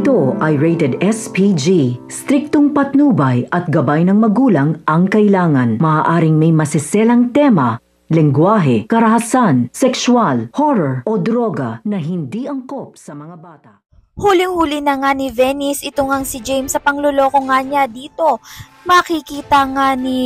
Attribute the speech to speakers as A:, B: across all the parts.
A: Ito ay rated SPG. Striktong patnubay at gabay ng magulang ang kailangan. Maaaring may masiselang tema, lengguwahe, karahasan, sexual, horror o droga na hindi angkop sa mga bata.
B: Huling-huli na nga ni Venice ito ngang si James sa pangluloko nga niya dito. Makikita nga ni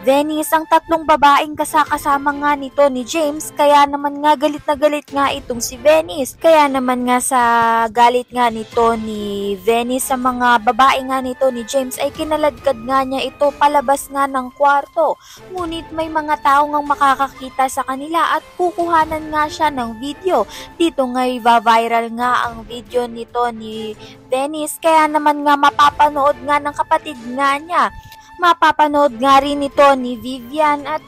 B: Venice ang tatlong babaeng kasama nga nito ni James, kaya naman nga galit na galit nga itong si Venice. Kaya naman nga sa galit nga nito ni Venice sa mga babae nga nito ni James ay kinaladkad nga niya ito palabas nga ng kwarto. Ngunit may mga tao ngang makakakita sa kanila at kukuhanan nga siya ng video. Dito nga'y viral nga ang video nito ni Venice, kaya naman nga mapapanood nga ng kapatid nga niya. Mapapanood nga rin ito ni Vivian at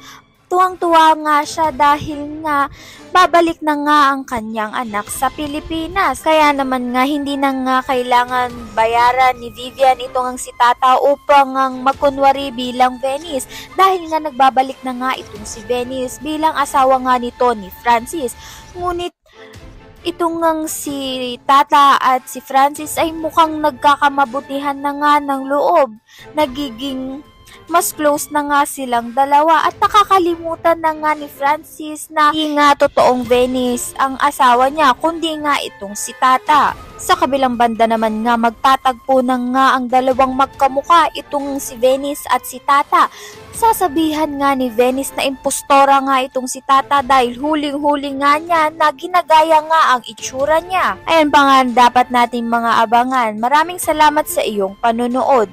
B: tuwang-tuwa nga siya dahil nga babalik na nga ang kanyang anak sa Pilipinas. Kaya naman nga hindi na nga kailangan bayaran ni Vivian itong ang si Tata upang ang magkunwari bilang Venice dahil nga nagbabalik na nga itong si Venice bilang asawa nga nito ni Francis. Ngunit itong ngang si Tata at si Francis ay mukhang nagkakamabutihan na nga ng loob. Nagiging mas close na nga silang dalawa at nakakalimutan na nga ni Francis na hindi nga totoong Venice ang asawa niya kundi nga itong si Tata. Sa kabilang banda naman nga magtatagpo na nga ang dalawang magkamuka itong si Venice at si Tata. Sasabihan nga ni Venice na impostora nga itong si Tata dahil huling-huli nga niya na ginagaya nga ang itsura niya. Ayan pa nga dapat nating mga abangan. Maraming salamat sa iyong panonood.